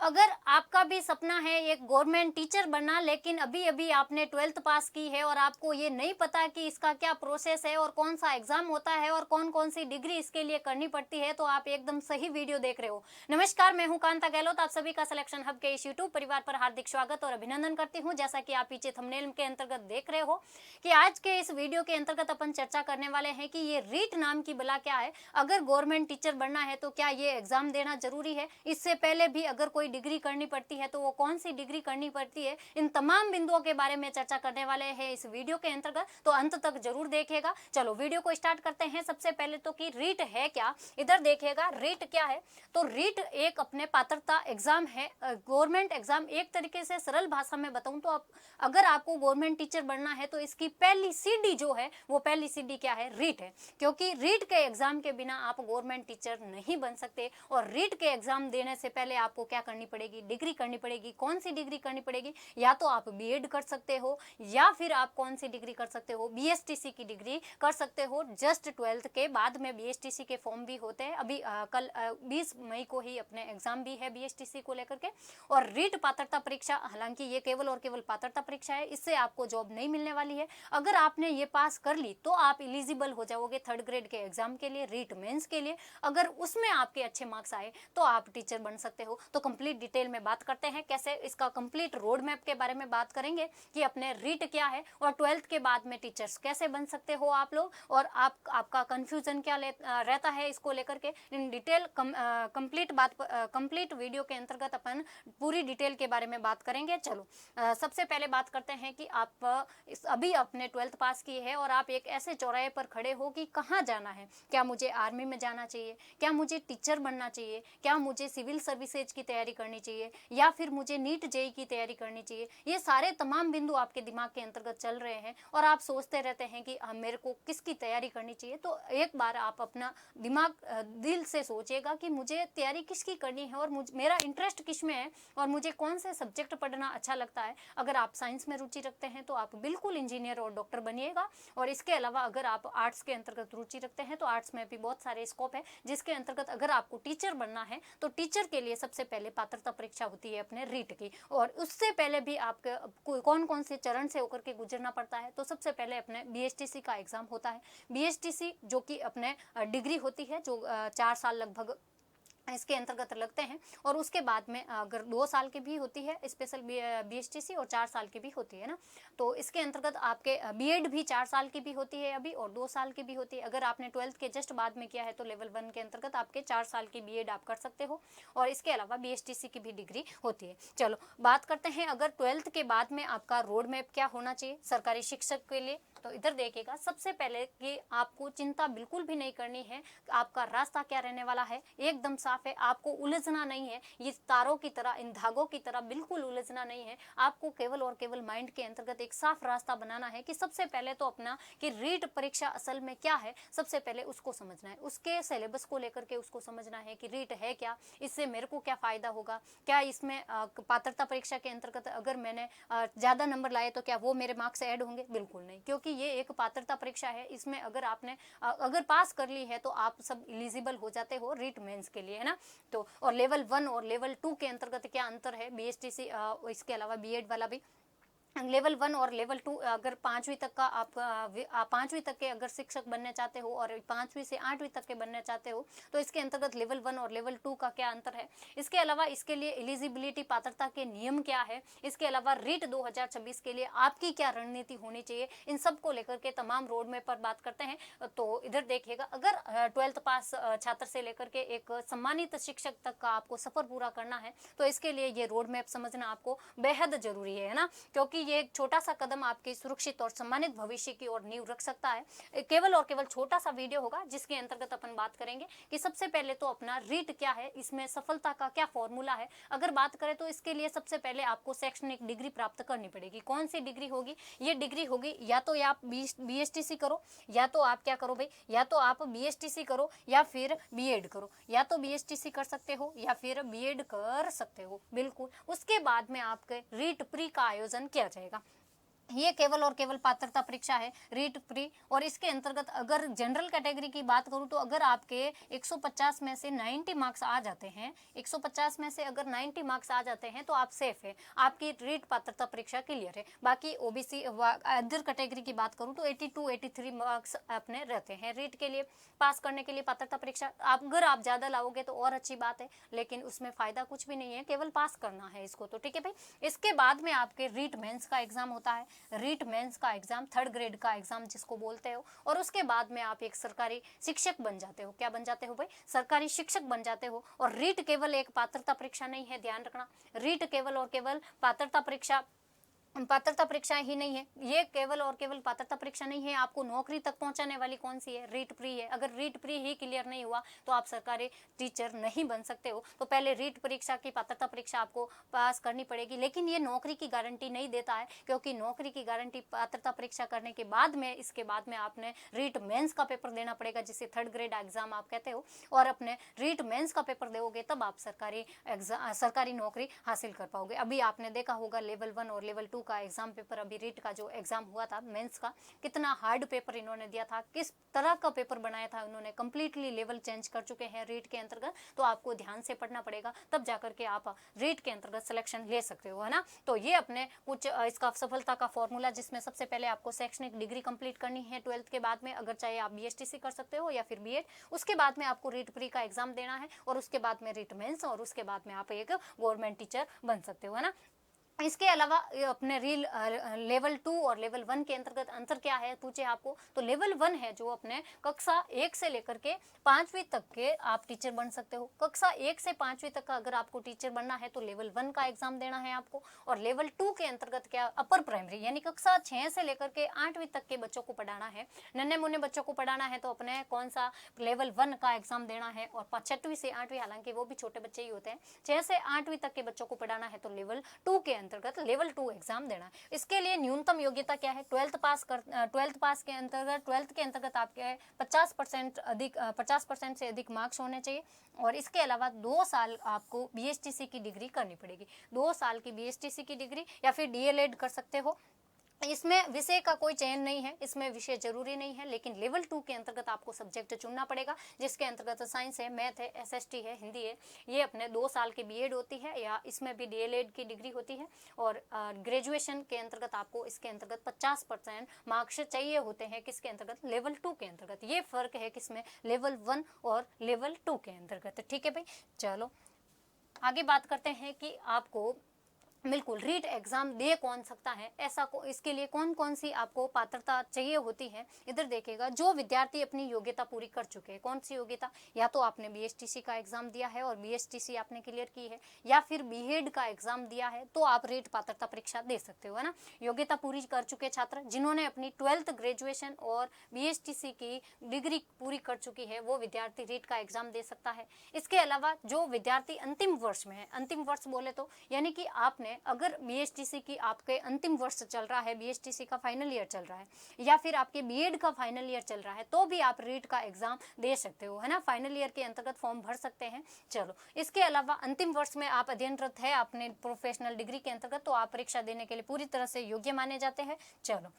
अगर आपका भी सपना है एक गवर्नमेंट टीचर बनना, लेकिन अभी अभी आपने 12th पास की है और आपको ये नहीं पता कि इसका क्या प्रोसेस है और कौन सा एग्जाम होता है और कौन कौन सी डिग्री इसके लिए करनी पड़ती है, तो आप एकदम सही वीडियो देख रहे हो। नमस्कार, मैं हूं कांता गहलोत। आप सभी का सिलेक्शन हब के इस यूट्यूब परिवार पर हार्दिक स्वागत और अभिनंदन करती हूँ। जैसा कि आप पीछे थंबनेल के अंतर्गत देख रहे हो कि आज के इस वीडियो के अंतर्गत अपन चर्चा करने वाले हैं कि ये रीट नाम की बला क्या है। अगर गवर्नमेंट टीचर बनना है तो क्या ये एग्जाम देना जरूरी है? इससे पहले भी अगर कोई डिग्री करनी पड़ती है तो वो कौन सी डिग्री करनी पड़ती है? इन तमाम बिंदुओं के बारे में चर्चा करने वाले हैं इस वीडियो के अंतर्गत, तो अंत तक जरूर देखिएगा। चलो वीडियो को स्टार्ट करते हैं। सबसे पहले तो कि रीट है क्या, इधर देखिएगा। रीट क्या है? तो रीट एक अपने पात्रता एग्जाम है, गवर्नमेंट एग्जाम। एक तरीके से सरल भाषा में बताऊं तो अगर आपको गवर्नमेंट टीचर बनना है तो इसकी पहली सीढ़ी जो है, वो पहली सीढ़ी क्या है? रीट है। क्योंकि रीट के एग्जाम के बिना आप गवर्नमेंट टीचर नहीं बन सकते। और रीट के एग्जाम देने से पहले आपको क्या करनी पड़ेगी? डिग्री करनी पड़ेगी। कौन सी डिग्री करनी पड़ेगी? या तो आप बीएड कर सकते हो, या फिर आप कौन सी डिग्री कर सकते हो? बीएसटीसी की डिग्री कर सकते हो। जस्ट 12th के बाद में बीएसटीसी के फॉर्म भी होते हैं। अभी कल 20 मई को ही अपने एग्जाम भी है बीएसटीसी को लेकर के। और रीट पात्रता परीक्षा, हालांकि ये केवल और केवल पात्रता परीक्षा है, इससे आपको जॉब नहीं मिलने वाली है। अगर आपने ये पास कर ली तो आप एलिजिबल हो जाओगे 3rd ग्रेड के एग्जाम के लिए, रीट मेंस के लिए। अगर उसमें आपके अच्छे मार्क्स आए तो आप टीचर बन सकते हो। तो कंप्लीट डिटेल में बात करते हैं, कैसे इसका कंप्लीट रोड मैप के बारे में बात करेंगे कि अपने रीट क्या है और 12th के बाद में टीचर्स कैसे बन सकते हो आप लोग, और आपका कंफ्यूजन क्या रहता है इसको लेकर के। इन डिटेल कंप्लीट वीडियो के अंतर्गत अपन पूरी डिटेल के बारे में बात करेंगे। चलो सबसे पहले बात करते हैं कि आप अभी अपने 12th पास की है और आप एक ऐसे चौराहे पर खड़े हो कि कहाँ जाना है। क्या मुझे आर्मी में जाना चाहिए? क्या मुझे टीचर बनना चाहिए? क्या मुझे सिविल सर्विसेज की तैयारी करनी चाहिए? या फिर मुझे नीट जेई की तैयारी करनी चाहिए? ये सारे तमाम बिंदु आपके दिमाग के अंतर्गत चल रहे हैं और आप सोचते रहते हैं कि मेरे को किसकी तैयारी करनी चाहिए। तो एक बार आप अपना दिमाग दिल से सोचिएगा कि मुझे तैयारी किसकी करनी है और मेरा इंटरेस्ट किस में है और मुझे कौन से सब्जेक्ट पढ़ना अच्छा लगता है। अगर आप साइंस में रुचि रखते हैं तो आप बिल्कुल इंजीनियर और डॉक्टर बनिएगा। और इसके अलावा अगर आप आर्ट्स के अंतर्गत रुचि रखते हैं तो आर्ट्स में भी बहुत सारे स्कोप है, जिसके अंतर्गत अगर आपको टीचर बनना है तो टीचर के लिए सबसे पहले पात्रता परीक्षा होती है अपने रीट की। और उससे पहले भी आपके कौन कौन से चरण से होकर के गुजरना पड़ता है, तो सबसे पहले अपने बीएसटीसी का एग्जाम होता है। बीएसटीसी जो कि अपने डिग्री होती है, जो 4 साल लगभग इसके अंतर्गत लगते हैं। और उसके बाद में अगर 2 साल की भी होती है स्पेशल बीएसटीसी, और 4 साल की भी होती है ना, तो इसके अंतर्गत आपके बीएड भी 4 साल की भी होती है अभी, और 2 साल की भी होती है। अगर आपने 12th के जस्ट बाद में किया है तो लेवल 1 के अंतर्गत आपके 4 साल की बीएड आप कर सकते हो। और इसके अलावा बीएसटीसी की भी डिग्री होती है। चलो बात करते हैं अगर 12th के बाद में आपका रोड मैप क्या होना चाहिए सरकारी शिक्षक के लिए। तो इधर देखिएगा, सबसे पहले कि आपको चिंता बिल्कुल भी नहीं करनी है। आपका रास्ता क्या रहने वाला है एकदम साफ है। आपको उलझना नहीं है, ये तारों की तरह, इन धागों की तरह बिल्कुल उलझना नहीं है। आपको केवल और केवल माइंड के अंतर्गत एक साफ रास्ता बनाना है कि सबसे पहले तो अपना कि रीट परीक्षा असल में क्या है, सबसे पहले उसको समझना है। उसके सिलेबस को लेकर के उसको समझना है कि रीट है क्या, इससे मेरे को क्या फायदा होगा। क्या इसमें पात्रता परीक्षा के अंतर्गत अगर मैंने ज्यादा नंबर लाए तो क्या वो मेरे मार्क्स ऐड होंगे? बिल्कुल नहीं, क्योंकि ये एक पात्रता परीक्षा है। इसमें अगर आपने अगर पास कर ली है तो आप सब एलिजिबल हो जाते हो रीट मेंस के लिए, है ना। तो और लेवल 1 और लेवल 2 के अंतर्गत क्या अंतर है बीएसटीसी, इसके अलावा बीएड वाला भी लेवल 1 और लेवल 2, अगर 5वीं तक का आप 5वीं तक के अगर शिक्षक बनना चाहते हो और 5वीं से 8वीं तक के बनना चाहते हो तो इसके अंतर्गत लेवल 1 और लेवल 2 का क्या अंतर है। इसके अलावा इसके लिए एलिजिबिलिटी पात्रता के नियम क्या है। इसके अलावा रीट 2026 के लिए आपकी क्या रणनीति होनी चाहिए, इन सब को लेकर के तमाम रोड मैप पर बात करते हैं। तो इधर देखिएगा, अगर 12th पास छात्र से लेकर के एक सम्मानित शिक्षक तक का आपको सफर पूरा करना है तो इसके लिए ये रोड मैप समझना आपको बेहद जरूरी है ना। क्योंकि ये एक छोटा सा कदम आपके सुरक्षित और सम्मानित भविष्य की ओर नींव रख सकता है। केवल और केवल छोटा सा वीडियो होगा जिसके अंतर्गत अपन बात करेंगे कि सबसे पहले तो अपना रीट क्या है, इसमें सफलता का क्या फॉर्मूला है। अगर बात करें तो इसके लिए सबसे पहले आपको शैक्षणिक डिग्री प्राप्त करनी पड़ेगी। कौन सी डिग्री होगी? ये डिग्री होगी या तो आप बीएसटीसी करो, या तो आप क्या करो भाई, या तो आप बीएसटीसी करो या फिर बीएड करो। या तो बीएसटीसी कर सकते हो या फिर बीएड कर सकते हो, बिल्कुल। उसके बाद में आपके रीट प्री का आयोजन किया जाएगा। ये केवल और केवल पात्रता परीक्षा है, रीट प्री। और इसके अंतर्गत अगर जनरल कैटेगरी की बात करूं तो अगर आपके 150 में से 90 मार्क्स आ जाते हैं, 150 में से अगर 90 मार्क्स आ जाते हैं तो आप सेफ है, आपकी रीट पात्रता परीक्षा क्लियर है। बाकी ओबीसी अदर कैटेगरी की बात करूं तो 82 83 मार्क्स अपने रहते हैं रीट के लिए, पास करने के लिए पात्रता परीक्षा। अगर आप ज़्यादा लाओगे तो और अच्छी बात है, लेकिन उसमें फ़ायदा कुछ भी नहीं है, केवल पास करना है इसको तो, ठीक है भाई। इसके बाद में आपके रीट मेंस का एग्जाम होता है, रीट मेंस का एग्जाम 3rd ग्रेड का एग्जाम जिसको बोलते हो, और उसके बाद में आप एक सरकारी शिक्षक बन जाते हो। क्या बन जाते हो भाई? सरकारी शिक्षक बन जाते हो। और रीट केवल एक पात्रता परीक्षा नहीं है, ध्यान रखना, रीट केवल और केवल पात्रता परीक्षा ही नहीं है, ये केवल और केवल पात्रता परीक्षा नहीं है, आपको नौकरी तक पहुंचाने वाली कौन सी है? रीट प्री है। अगर रीट प्री ही क्लियर नहीं हुआ तो आप सरकारी टीचर नहीं बन सकते हो। तो पहले रीट परीक्षा की पात्रता परीक्षा आपको पास करनी पड़ेगी, लेकिन ये नौकरी की गारंटी नहीं देता है, क्योंकि नौकरी की गारंटी पात्रता परीक्षा करने के बाद में, इसके बाद में आपने रीट मेंस का पेपर देना पड़ेगा, जिसे 3rd ग्रेड एग्जाम आप कहते हो। और अपने रीट मेंस का पेपर दोगे तब आप सरकारी नौकरी हासिल कर पाओगे। अभी आपने देखा होगा लेवल 1 और लेवल 2 का एग्जाम पेपर, अभी रीट का जो एग्जाम हुआ था मेंस का, कितना हार्ड पेपर इन्होंने दिया था, किस तरह का पेपर बनाया था उन्होंने, कंप्लीटली लेवल चेंज कर चुके हैं रीट के अंतर्गत। तो आपको ध्यान से पढ़ना पड़ेगा, तब जाकर के आप रीट के अंतर्गत सिलेक्शन ले सकते हो, है ना। तो ये अपने कुछ इसका सफलता का फॉर्मूला, जिसमें सबसे पहले आपको शैक्षणिक डिग्री कंप्लीट करनी है 12th के बाद में, अगर चाहे आप बीएसटीसी कर सकते हो या फिर बीएड। उसके बाद में आपको रीट प्री का एग्जाम देना है, और उसके बाद में रीट मेंस, और उसके बाद में आप एक गवर्नमेंट टीचर बन सकते हो, है ना। इसके अलावा अपने लेवल 2 और लेवल 1 के अंतर्गत अंतर क्या है पूछे आपको, तो लेवल 1 है जो अपने कक्षा 1 से लेकर के 5वीं तक के आप टीचर बन सकते हो। कक्षा 1 से 5वीं तक का अगर आपको टीचर बनना है तो लेवल 1 का एग्जाम देना है आपको। और लेवल 2 के अंतर्गत क्या, अपर प्राइमरी यानी कक्षा 6 से लेकर के 8वीं तक के बच्चों को पढ़ाना है, नन्हे मुन्ने बच्चों को पढ़ाना है, तो अपने कौन सा लेवल 1 का एग्जाम देना है। और 6वीं से 8वीं, हालांकि वो भी छोटे बच्चे ही होते हैं, 6 से 8वीं तक के बच्चों को पढ़ाना है, तो लेवल 2 के अंतर्गत लेवल 2 एग्जाम देना है। इसके लिए न्यूनतम योग्यता क्या है, 12th पास के अंतर्गत, 12th के अंतर्गत आपके 50% से अधिक मार्क्स होने चाहिए। और इसके अलावा 2 साल आपको बीएसटीसी की डिग्री करनी पड़ेगी, 2 साल की बीएसटीसी की डिग्री, या फिर डीएलएड कर सकते हो। इसमें विषय का कोई चयन नहीं है, इसमें विषय जरूरी नहीं है, लेकिन लेवल 2 के अंतर्गत आपको सब्जेक्ट चुनना पड़ेगा, जिसके अंतर्गत साइंस है, मैथ है, एसएसटी है, हिंदी है। ये अपने 2 साल की बीएड होती है, या इसमें भी डीएलएड की डिग्री होती है। और ग्रेजुएशन के अंतर्गत आपको इसके अंतर्गत 50% मार्क्स चाहिए होते हैं, किसके अंतर्गत, लेवल 2 के अंतर्गत। ये फर्क है किसमें, लेवल 1 और लेवल 2 के अंतर्गत, ठीक है भाई। चलो आगे बात करते हैं कि आपको बिल्कुल रीट एग्जाम दे कौन सकता है, ऐसा इसके लिए कौन कौन सी आपको पात्रता चाहिए होती है। इधर देखिएगा, जो विद्यार्थी अपनी योग्यता पूरी कर चुके हैं, कौन सी योग्यता, या तो आपने बीएसटीसी का एग्जाम दिया है और बीएसटीसी आपने क्लियर की है, या फिर बीएड का एग्जाम दिया है, तो आप रीट पात्रता परीक्षा दे सकते हो, है ना। योग्यता पूरी कर चुके छात्र, जिन्होंने अपनी 12th ग्रेजुएशन और बीएसटीसी की डिग्री पूरी कर चुकी है, वो विद्यार्थी रीट का एग्जाम दे सकता है। इसके अलावा जो विद्यार्थी अंतिम वर्ष में है, अंतिम वर्ष बोले तो यानी कि आपने अगर बीएसटीसी की आपके अंतिम वर्ष चल रहा है, बीएसटीसी का फाइनल ईयर चल रहा है, या फिर आपके बीएड का फाइनल ईयर चल रहा है, तो भी आप रीट का एग्जाम दे सकते हो, है ना। फाइनल ईयर के अंतर्गत फॉर्म भर सकते हैं। चलो, इसके अलावा अंतिम वर्ष में आप अध्ययनरत है अपने प्रोफेशनल डिग्री के अंतर्गत, तो आप परीक्षा देने के लिए पूरी तरह से योग्य माने जाते हैं। चलो,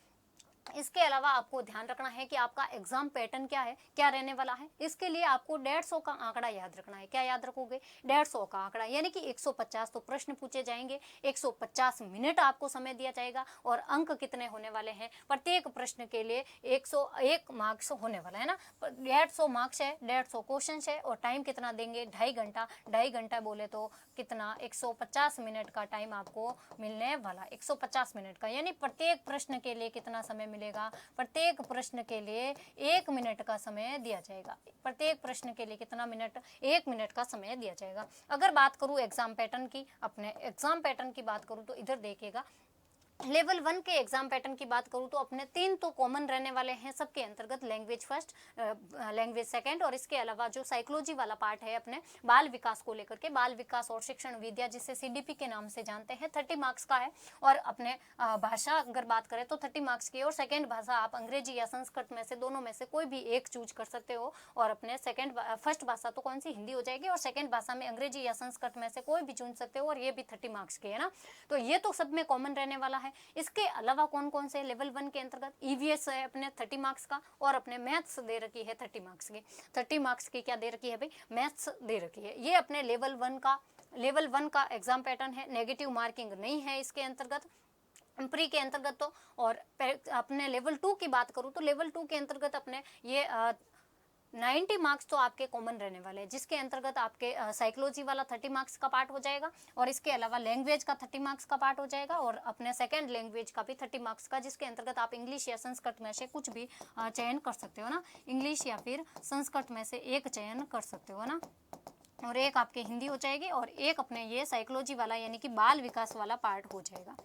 इसके अलावा आपको ध्यान रखना है कि आपका एग्जाम पैटर्न क्या है, क्या रहने वाला है। इसके लिए आपको 150 का आंकड़ा याद रखना है। क्या याद रखोगे, 150 का आंकड़ा, यानी कि 150 तो प्रश्न पूछे जाएंगे, 150 मिनट आपको समय दिया जाएगा, और अंक कितने होने वाले हैं, प्रत्येक प्रश्न के लिए 101 मार्क्स होने वाला है ना। 150 मार्क्स है, 150 क्वेश्चन है, और टाइम कितना देंगे, 2.5 घंटा। 2.5 घंटा बोले तो कितना, 150 मिनट का टाइम आपको मिलने वाला, 150 मिनट का, यानी प्रत्येक प्रश्न के लिए कितना समय मिलेगा, प्रत्येक प्रश्न के लिए 1 मिनट का समय दिया जाएगा। प्रत्येक प्रश्न के लिए कितना मिनट, 1 मिनट का समय दिया जाएगा। अगर बात करूं एग्जाम पैटर्न की, अपने एग्जाम पैटर्न की बात करूं तो इधर देखिएगा, लेवल 1 के एग्जाम पैटर्न की बात करूं तो अपने 3 तो कॉमन रहने वाले हैं सबके अंतर्गत, लैंग्वेज फर्स्ट, लैंग्वेज सेकंड, और इसके अलावा जो साइकोलॉजी वाला पार्ट है अपने बाल विकास को लेकर के, बाल विकास और शिक्षण विद्या, जिसे सीडीपी के नाम से जानते हैं, 30 मार्क्स का है। और अपने भाषा अगर बात करें तो 30 मार्क्स की, और सेकेंड भाषा आप अंग्रेजी या संस्कृत में से, दोनों में से कोई भी एक चूज कर सकते हो। और अपने फर्स्ट भाषा तो कौन सी, हिंदी हो जाएगी, और सेकेंड भाषा में अंग्रेजी या संस्कृत में से कोई भी चुन सकते हो, और ये भी 30 मार्क्स की है ना। तो ये तो सब में कॉमन रहने वाला है। है। इसके अलावा कौन कौन से लेवल 1 के अंतर्गत ईवीएस है अपने 30 मार्क्स का, और अपने मैथ्स दे रखी है 30 मार्क्स की। 30 मार्क्स की क्या दे रखी है भाई, मैथ्स दे रखी है। ये अपने लेवल 1 का एग्जाम पैटर्न है। नेगेटिव मार्किंग नहीं है इसके अंतर्गत प्री के अंतर्गत तो। और अपने लेवल 2 की बात करूँ तो लेवल 2 के अंतर्गत अपने ये 90 मार्क्स तो आपके कॉमन रहने वाले हैं, जिसके अंतर्गत आपके साइकोलॉजी वाला 30 मार्क्स का पार्ट हो जाएगा, और इसके अलावा लैंग्वेज का 30 मार्क्स का पार्ट हो जाएगा, और अपने सेकंड लैंग्वेज का भी 30 मार्क्स का, जिसके अंतर्गत आप इंग्लिश या संस्कृत में से कुछ भी चयन कर सकते हो ना, इंग्लिश या फिर संस्कृत में से एक चयन कर सकते हो ना, और एक आपके हिंदी हो जाएगी, और एक अपने ये साइकोलॉजी वाला यानी कि बाल विकास वाला पार्ट हो जाएगा।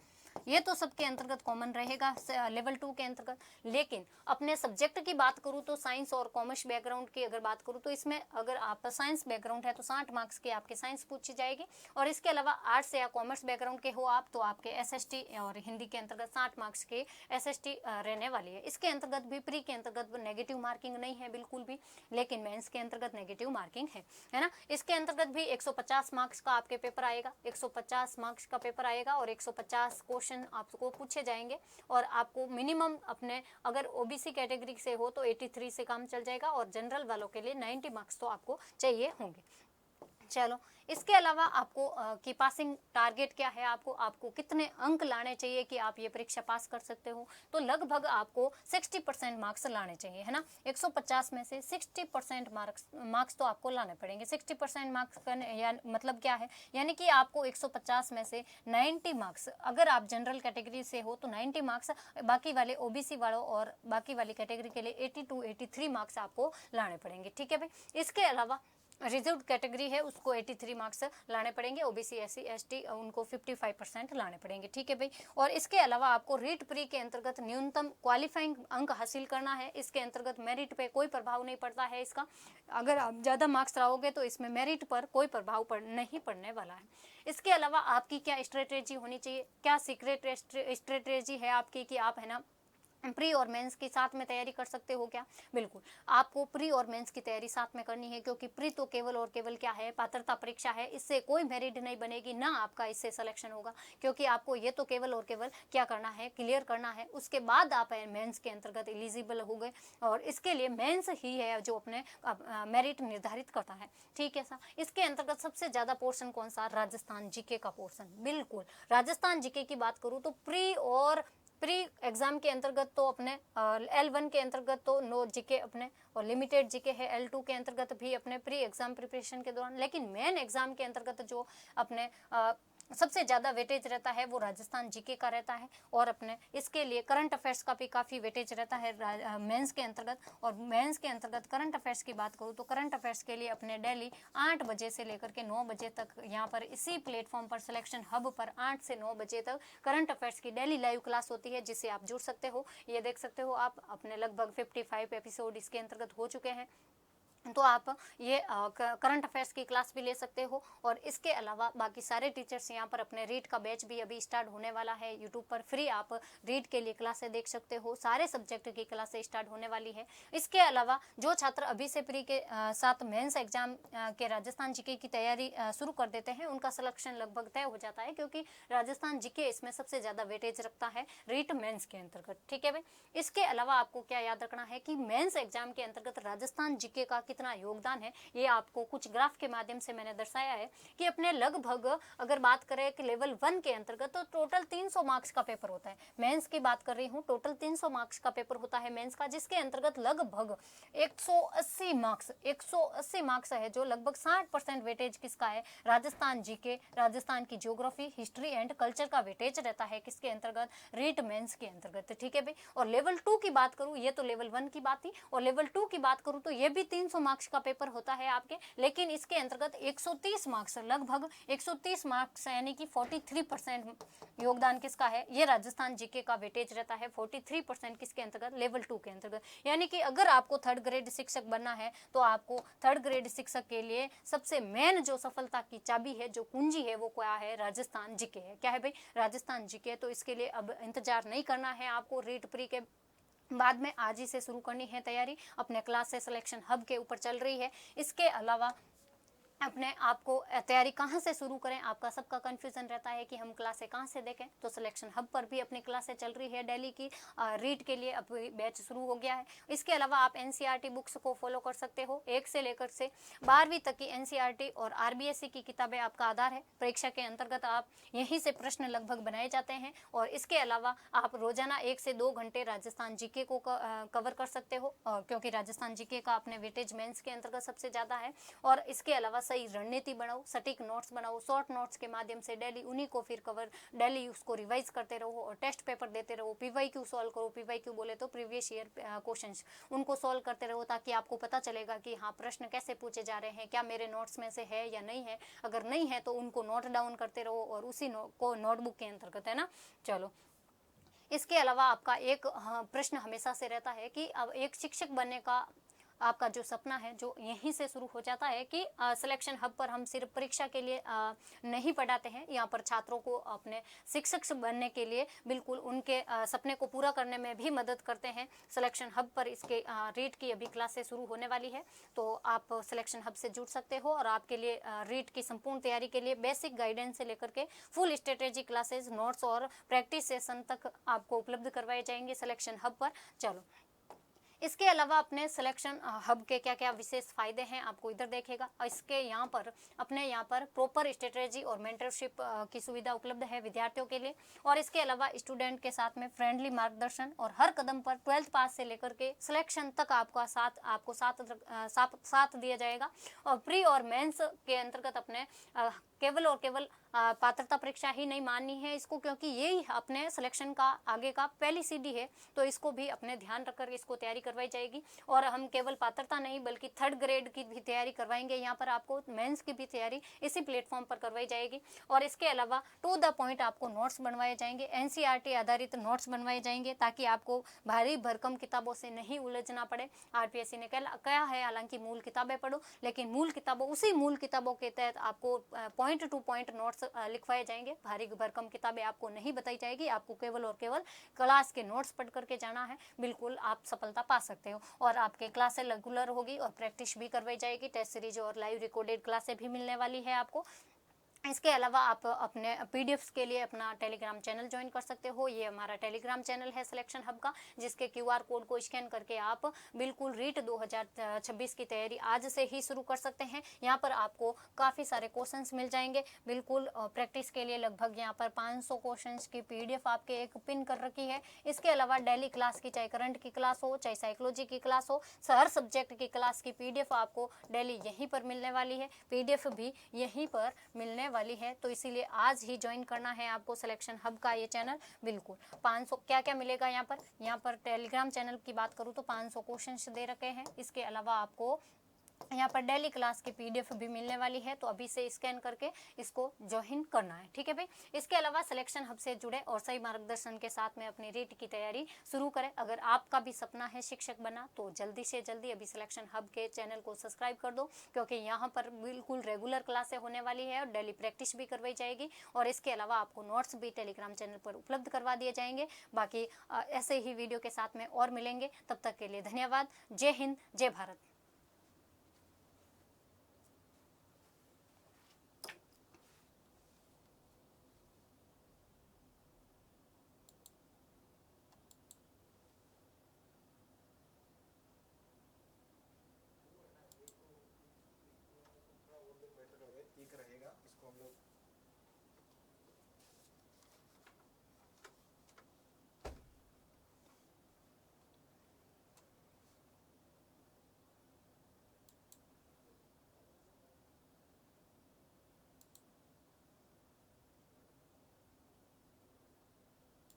ये तो सबके अंतर्गत कॉमन रहेगा लेवल 2 के अंतर्गत। लेकिन अपने सब्जेक्ट की बात करूँ तो साइंस और कॉमर्स बैकग्राउंड की अगर बात करूँ तो इसमें अगर आप साइंस बैकग्राउंड है तो 60 मार्क्स की आपके साइंस पूछी जाएगी, और इसके अलावा आर्ट्स या कॉमर्स बैकग्राउंड के हो आप तो आपके एसएसटी और हिंदी के अंतर्गत 60 मार्क्स के एसएसटी रहने वाली है। इसके अंतर्गत भी प्री के अंतर्गत नेगेटिव मार्किंग नहीं है बिल्कुल भी, लेकिन मेंस के अंतर्गत नेगेटिव मार्किंग है ना। इसके अंतर्गत भी 150 मार्क्स का आपके पेपर आएगा, 150 मार्क्स का पेपर आएगा, और 150 क्वेश्चन आपको पूछे जाएंगे, और आपको मिनिमम अपने अगर ओबीसी कैटेगरी से हो तो 83 से काम चल जाएगा, और जनरल वालों के लिए 90 मार्क्स तो आपको चाहिए होंगे। चलो, इसके अलावा आपको की पासिंग टारगेट क्या है, आपको कितने अंक लाने चाहिए कि आप ये परीक्षा पास कर सकते हो, तो लगभग आपको 60% मार्क्स लाने चाहिए, है ना। 150 में से 60% मार्क्स तो आपको लाने पड़ेंगे। 60% मार्क्स का मतलब क्या है, यानी कि आपको 150 में से 90 मार्क्स, अगर आप जनरल कैटेगरी से हो तो 90 मार्क्स, बाकी वाले ओबीसी वालों और बाकी वाली कैटेगरी के लिए 82 83 मार्क्स आपको लाने पड़ेंगे, ठीक है भाई। इसके अलावा रिजर्व कैटेगरी है उसको 83 मार्क्स लाने पड़ेंगे, ओबीसी एससी एसटी उनको 55% लाने पड़ेंगे, ठीक है भाई। और इसके अलावा आपको रीट प्री के अंतर्गत न्यूनतम क्वालिफाइंग अंक हासिल करना है। इसके अंतर्गत मेरिट पे कोई प्रभाव नहीं पड़ता है इसका, अगर आप ज़्यादा मार्क्स लाओगे तो इसमें मेरिट पर कोई प्रभाव नहीं पड़ने वाला है। इसके अलावा आपकी क्या स्ट्रेटेजी होनी चाहिए, क्या सीक्रेट स्ट्रेटेजी है आपकी कि आप है ना प्री और मेंस की साथ में तैयारी कर सकते हो क्या, बिल्कुल आपको प्री और मेंस की तैयारी साथ में करनी है, क्योंकि प्री तो केवल और केवल क्या है, पात्रता परीक्षा है, इससे कोई मेरिट नहीं बनेगी, ना आपका इससे सिलेक्शन होगा, क्योंकि आपको ये तो केवल और केवल क्या करना है, क्लियर करना है, उसके बाद आप मेंस के अंतर्गत एलिजिबल हो गए, और इसके लिए मेंस ही है जो अपने मेरिट निर्धारित करता है, ठीक है सर। इसके अंतर्गत सबसे ज़्यादा पोर्शन कौन सा, राजस्थान जीके का पोर्शन, बिल्कुल राजस्थान जीके की बात करूँ तो प्री एग्जाम के अंतर्गत तो अपने L1 के अंतर्गत तो नो जीके अपने, और लिमिटेड जीके है L2 के अंतर्गत भी अपने प्री एग्जाम प्रिपरेशन के दौरान, लेकिन मेन एग्जाम के अंतर्गत जो अपने सबसे ज़्यादा वेटेज रहता है वो राजस्थान जीके का रहता है, और अपने इसके लिए करंट अफेयर्स का भी काफ़ी वेटेज रहता है मेंस के अंतर्गत। और मेंस के अंतर्गत करंट अफेयर्स की बात करूँ तो करंट अफेयर्स के लिए अपने डेली 8 बजे से लेकर के 9 बजे तक यहाँ पर इसी प्लेटफॉर्म पर सिलेक्शन हब पर 8 से 9 बजे तक करंट अफेयर्स की डेली लाइव क्लास होती है, जिससे आप जुड़ सकते हो। ये देख सकते हो आप अपने लगभग 55 एपिसोड इसके अंतर्गत हो चुके हैं, तो आप ये करंट अफेयर्स की क्लास भी ले सकते हो। और इसके अलावा बाकी सारे टीचर्स यहाँ पर अपने रीड का बैच भी अभी स्टार्ट होने वाला है, यूट्यूब पर फ्री आप रीड के लिए क्लासें देख सकते हो, सारे सब्जेक्ट की क्लासें स्टार्ट होने वाली है। इसके अलावा जो छात्र अभी से प्री के साथ मेंस एग्जाम के राजस्थान जीके की तैयारी शुरू कर देते हैं, उनका सिलेक्शन लगभग तय हो जाता है, क्योंकि राजस्थान जीके इसमें सबसे ज़्यादा वेटेज रखता है रीट मेंस के अंतर्गत, ठीक है भाई। इसके अलावा आपको क्या याद रखना है कि मेंस एग्जाम के अंतर्गत राजस्थान जीके का कितना योगदान है, ये आपको कुछ ग्राफ के माध्यम से मैंने दर्शाया है कि अपने लगभग अगर बात करें कि लेवल 1 के अंतर्गत तो टोटल 300 मार्क्स का पेपर होता है। मेंस की बात कर रही हूँ, टोटल 300 मार्क्स का पेपर होता है मेंस का, जिसके अंतर्गत लगभग 180 मार्क्स है, जो लगभग 60% वेटेज किसका है, राजस्थान जीके, राजस्थान की ज्योग्राफी, हिस्ट्री एंड कल्चर का वेटेज रहता है किसके अंतर्गत, रीट मेंस के अंतर्गत, ठीक है भाई। और लेवल 2 की बात करूँ, ये तो लेवल 1 की बात थी, और लेवल 2 की बात करूँ तो ये भी 300 मार्क्स का पेपर होता है आपके, लेकिन इसके अंतर्गत 130 मार्क्स, लगभग 130 मार्क्स यानी कि 43% योगदान किसका है, ये राजस्थान जीके का वेटेज रहता है 43% किसके अंतर्गत, लेवल 2 के अंतर्गत। यानी कि अगर आपको थर्ड ग्रेड शिक्षक बनना है तो आपको थर्ड ग्रेड शिक्षक के लिए सबसे मेन जो सफलता की चाबी है, जो कुंजी है, वो क्या है, राजस्थान जीके है। क्या है भाई, राजस्थान जीके। तो इसके लिए अब इंतजार नहीं करना है आपको, रीट प्री के बाद में आज ही से शुरू करनी है तैयारी, अपने क्लास से सिलेक्शन हब के ऊपर चल रही है। इसके अलावा अपने आप को तैयारी कहाँ से शुरू करें, आपका सबका कन्फ्यूजन रहता है कि हम क्लासें कहाँ से देखें। तो सिलेक्शन हब पर भी अपनी क्लासें चल रही है दिल्ली की, रीड के लिए अभी बैच शुरू हो गया है। इसके अलावा आप एनसीईआरटी बुक्स को फॉलो कर सकते हो, 1 से लेकर से 12वीं तक की एनसीईआरटी और आरबीएसई की किताबें आपका आधार है। परीक्षा के अंतर्गत आप यहीं से प्रश्न लगभग बनाए जाते हैं। और इसके अलावा आप रोजाना 1 से 2 घंटे राजस्थान जीके को कवर कर सकते हो, क्योंकि राजस्थान जीके का अपने वेटेज मेंस के अंतर्गत सबसे ज़्यादा है। और इसके अलावा सही रणनीति बनाओ, सटीक नोट्स बनाओ, शॉर्ट नोट्स के माध्यम से डेली उन्हीं को फिर कवर डेली उसको रिवाइज करते रहो और टेस्ट पेपर देते रहो। पीवाईक्यू सॉल्व करो, पीवाईक्यू बोले तो प्रीवियस ईयर क्वेश्चंस, उनको सॉल्व करते रहो ताकि आपको पता चलेगा कि हाँ प्रश्न कैसे पूछे जा रहे हैं, क्या मेरे नोट्स में से है या नहीं है। अगर नहीं है तो उनको नोट डाउन करते रहो और उसी को नोटबुक के अंतर्गत, है ना। चलो, इसके अलावा आपका एक प्रश्न हमेशा से रहता है कि अब एक शिक्षक बनने का आपका जो सपना है जो यहीं से शुरू हो जाता है कि सिलेक्शन हब पर हम सिर्फ परीक्षा के लिए नहीं पढ़ाते हैं। यहाँ पर छात्रों को अपने शिक्षक बनने के लिए बिल्कुल उनके सपने को पूरा करने में भी मदद करते हैं। सिलेक्शन हब पर इसके रीट की अभी क्लासेस शुरू होने वाली है, तो आप सिलेक्शन हब से जुड़ सकते हो और आपके लिए रीट की संपूर्ण तैयारी के लिए बेसिक गाइडेंस से लेकर के फुल स्ट्रेटेजी क्लासेस, नोट्स और प्रैक्टिस सेशन तक आपको उपलब्ध करवाए जाएंगे सिलेक्शन हब पर। चलो, इसके अलावा अपने सिलेक्शन हब के क्या क्या विशेष फायदे हैं आपको इधर देखेगा। इसके यहाँ पर अपने यहाँ पर प्रॉपर स्ट्रेटेजी और मेंटरशिप की सुविधा उपलब्ध है विद्यार्थियों के लिए। और इसके अलावा स्टूडेंट के साथ में फ्रेंडली मार्गदर्शन और हर कदम पर 12th पास से लेकर के सिलेक्शन तक आपको साथ दिया जाएगा। और प्री और मेंस के अंतर्गत अपने केवल और केवल पात्रता परीक्षा ही नहीं माननी है इसको, क्योंकि यही अपने सिलेक्शन का आगे का पहली सीढ़ी है। तो इसको भी अपने ध्यान रखकर इसको तैयारी करवाई जाएगी। और हम केवल पात्रता नहीं बल्कि 3rd ग्रेड की भी तैयारी करवाएंगे। यहाँ पर आपको मेंस की भी तैयारी इसी प्लेटफॉर्म पर करवाई जाएगी। और इसके अलावा टू द पॉइंट आपको नोट्स बनवाए जाएंगे, एनसीईआरटी आधारित नोट्स बनवाए जाएंगे ताकि आपको भारी भरकम किताबों से नहीं उलझना पड़े। आरपीएससी ने कहा है हालांकि मूल किताबें पढ़ो, लेकिन उसी मूल किताबों के तहत आपको पॉइंट टू पॉइंट नोट्स लिखवाए जाएंगे। भारी भरकम किताबें आपको नहीं बताई जाएगी, आपको केवल और केवल क्लास के नोट्स पढ़ करके जाना है। बिल्कुल आप सफलता पा सकते हो। और आपके क्लासें रेगुलर होगी और प्रैक्टिस भी करवाई जाएगी। टेस्ट सीरीज और लाइव रिकॉर्डेड क्लासें भी मिलने वाली है आपको। इसके अलावा आप अपने पीडीएफ्स के लिए अपना टेलीग्राम चैनल ज्वाइन कर सकते हो। ये हमारा टेलीग्राम चैनल है सिलेक्शन हब का, जिसके क्यूआर कोड को स्कैन करके आप बिल्कुल रीट 2026 की तैयारी आज से ही शुरू कर सकते हैं। यहाँ पर आपको काफ़ी सारे क्वेश्चंस मिल जाएंगे बिल्कुल प्रैक्टिस के लिए। लगभग यहाँ पर 500 क्वेश्चंस की पीडीएफ आपके एक पिन कर रखी है। इसके अलावा डेली क्लास की, चाहे करंट की क्लास हो चाहे साइकोलॉजी की क्लास हो, हर सब्जेक्ट की क्लास की पीडीएफ आपको डेली यहीं पर मिलने वाली है। पीडीएफ भी यहीं पर मिलने वाली है, तो इसीलिए आज ही ज्वाइन करना है आपको सिलेक्शन हब का ये चैनल। बिल्कुल 500 क्या क्या मिलेगा यहाँ पर टेलीग्राम चैनल की बात करूँ तो 500 क्वेश्चंस दे रखे हैं। इसके अलावा आपको यहाँ पर डेली क्लास की पीडीएफ भी मिलने वाली है, तो अभी से स्कैन करके इसको ज्वाइन करना है, ठीक है भाई। इसके अलावा सिलेक्शन हब से जुड़े और सही मार्गदर्शन के साथ में अपनी रीट की तैयारी शुरू करें। अगर आपका भी सपना है शिक्षक बना तो जल्दी से जल्दी अभी सिलेक्शन हब के चैनल को सब्सक्राइब कर दो, क्योंकि यहाँ पर बिल्कुल रेगुलर क्लासें होने वाली है और डेली प्रैक्टिस भी करवाई जाएगी। और इसके अलावा आपको नोट्स भी टेलीग्राम चैनल पर उपलब्ध करवा दिए जाएंगे। बाकी ऐसे ही वीडियो के साथ में और मिलेंगे, तब तक के लिए धन्यवाद। जय हिंद, जय भारत।